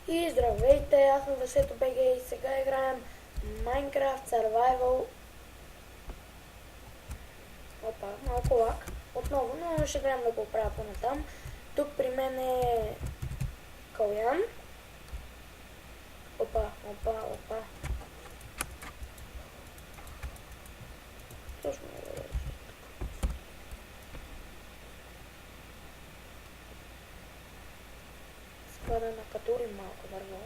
И здравейте, аз съм Васето БГ и сега играем Minecraft Survival. Опа, малко лак. Отново, но ще гледам да го оправя по-натам. Тук при мен е Калян. Опа. Точно е. Сега да накатурим малко дърво.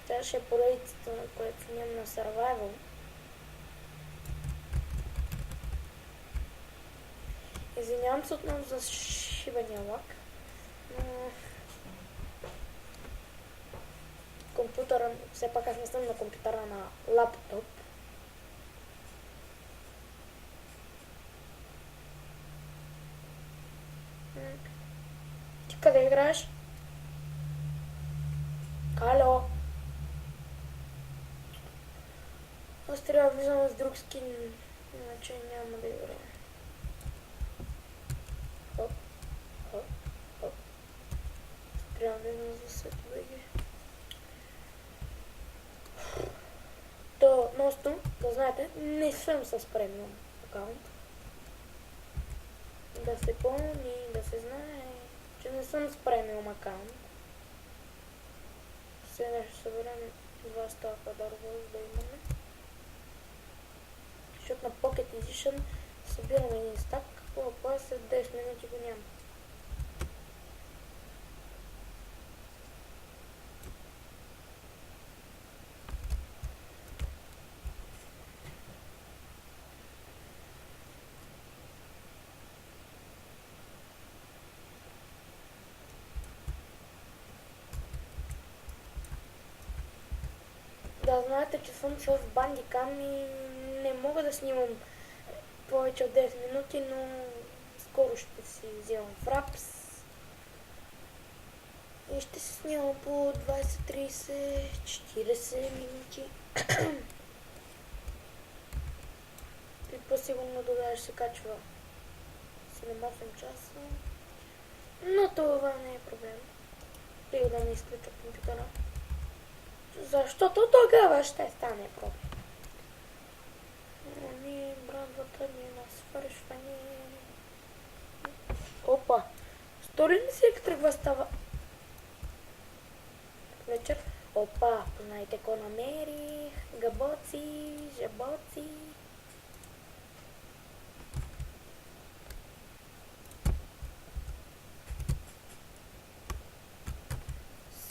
Сега ще е поредицата, на което снимам на Survival. Извинявам се отново за шибания лак. Компютъра, все пак аз не съм на компютъра, на лаптоп. Ти къде играеш? Кало! Аз трябва да влизам с друг скин, иначе няма да играя. Хоп. Трябва да влизам за Свето БГ. То, относно, да знаете, не съм с премиум акаунт. Да се помни, да се знае, че не съм с премиум акаунт. Сега ще съберем 2 стака дърво, за да имаме. Защото на Pocket Edition събираме един стак, опа след 10 минути го няма. Да знаете, че съм в Bandicam и не мога да снимам повече от 10 минути, но скоро ще си вземам Fraps и ще се снимам по 20, 30, 40 минути. И по-сигурно тогава ще се качва 7-8 часа, но това не е проблем. Преди да не изключа компютъра. Защото тогава ще стане проблем. Ами, брадвата ми на свършване. Опа! Стори ли си как тръгва става? Вечер. Опа! Познайте ко намерих. Габоци, жабоци.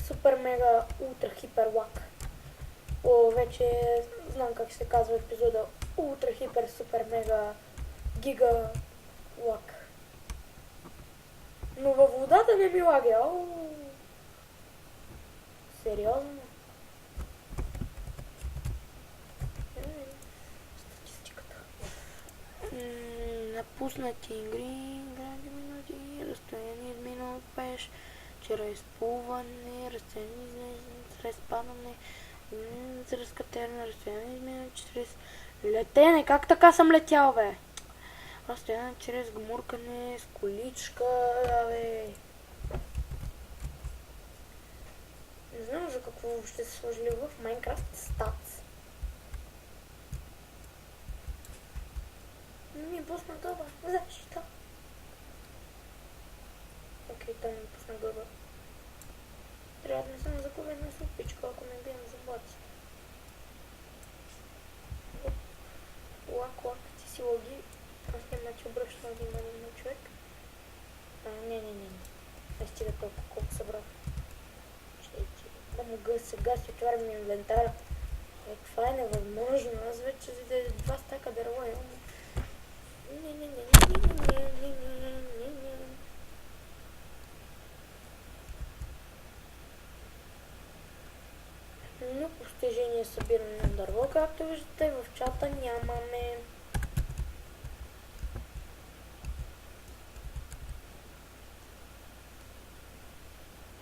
Супер мега ултра хипер лак. О, вече знам как се казва епизода. Ултра хипер супер мега гига лак. Но във водата не ми лагя. Сериозно? Статистиката. Напуснати игри, гради минути, разстояние измина от пеш, чрез плуване, разстояние чрез падане, чрез катерна, разстояние измина чрез летене. Как така съм летял, бе? Разстояние чрез гмуркане, с количка, бе. Не знам за какво въобще се сложили в Minecraft Stats. Ми е пусна гъба. Защо? Окей, там ми пусна гъба. Трябва да не съм загубена с опичка, ако ме бием за боци. Лак, ти си логи. Аз няма, че обръщам внимание на човек. Не. Не стига толкова, колко събрах. Да мога сега си отварям инвентара. Това е невъзможно. Аз вече за 2 стака дърво имам. Не. Но постижение събиране на дърво, както виждате, в чата нямаме.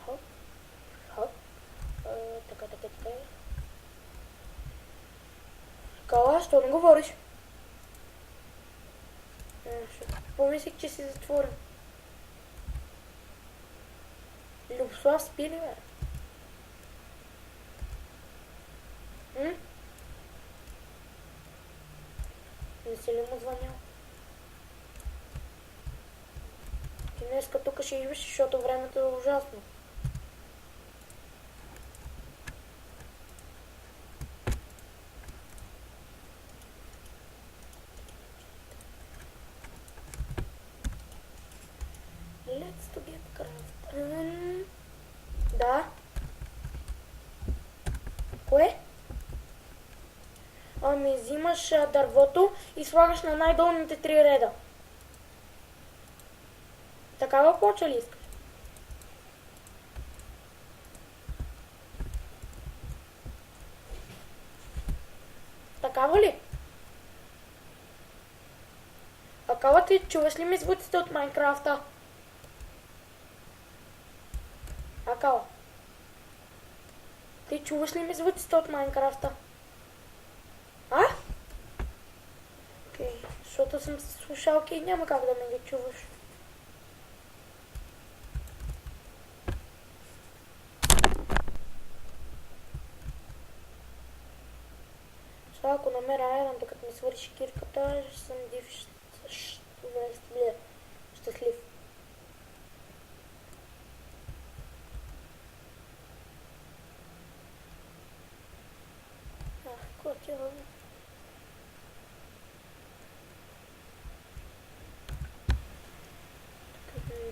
Хоп. Така. Кала, що не говориш? Помислих, че си затворен. Любослав спи ли, бе? Не си ли му звънял? Ти днеска тук ще идваш, защото времето е ужасно. Let's to get craft. Да. Кое? Ами взимаш дървото и слагаш на най-долните 3 реда. Такава плоча ли искаш? Такава ли? Акала, ти чуваш ли ми звуците от Майнкрафта? Акала. Ти чуваш ли ми звуците от Майнкрафта? А? Окей, защото съм с слушалки и няма как да ме ги чуваш. Сега ако намеря айрон, докато ми свърши кирката, ще съм див щастлив. Какво ти е?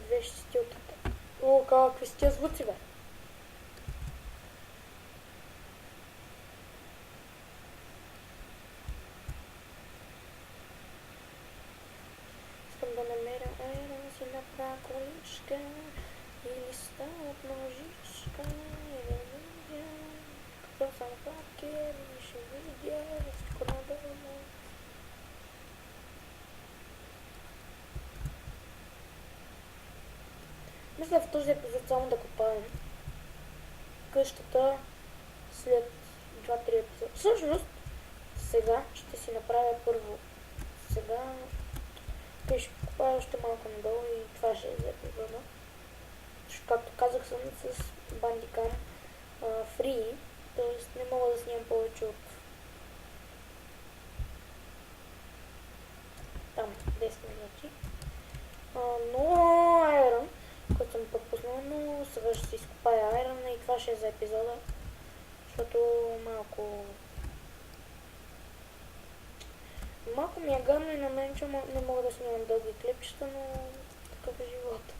Две шестилките. О, какви сте звуци, бе? Искам да намеря айрон, си направя количка и листа от ножичка и да видя какво съм хакер и ще видя всичко надолу. Мисля в този епизод само да копаем къщата след 2-3 епизода. Всъщност, сега ще си направя първо. Сега ще копая още малко надолу и това ще е за епизода. Защото, както казах, съм с Bandicam free, т.е. не мога да снимам повече от там 10 минути. Но айрон, който съм пропуснал, но сега ще си изкопая айрона и това ще е за епизода, защото малко ми е гадно и на мен, че не мога да снимам дълги клипчета, но такъв е живот.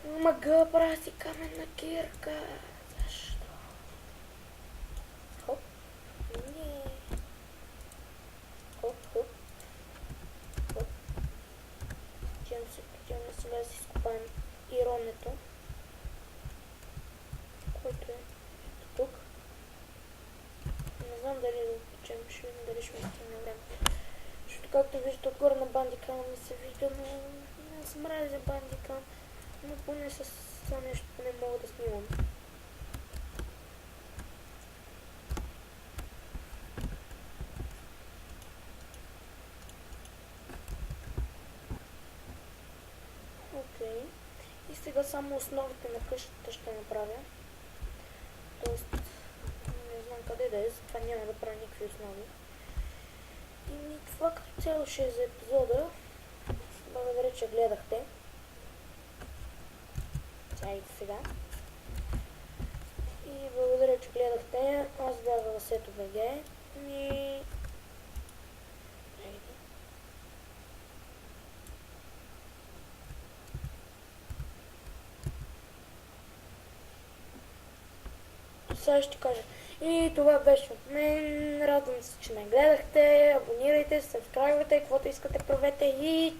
Мага, праси каменна кирка. Защо? Хоп. Не. Хоп, хоп. Хоп. Отивам сега да си изкопаем иронето, което е ето тук. Не знам дали да го почем, ще видим дали ще ми стигне време. Защото както виждате отгоре на Bandicam не се вижда, но не съм ради за Bandicam, но поне с това нещо не мога да снимам. Окей. И сега само основите на къщата ще направя. Тоест, не знам къде да е, затова няма да правя никакви основи. И това като цяло ще е за епизода. Благодаря, че гледахте. Айде сега. И благодаря, че гледахте. Аз бях Васето БГ. И... Сега ще кажа. И това беше от мен. Радвам се, че ме гледахте. Абонирайте се, сабскрайбвайте, каквото искате правете и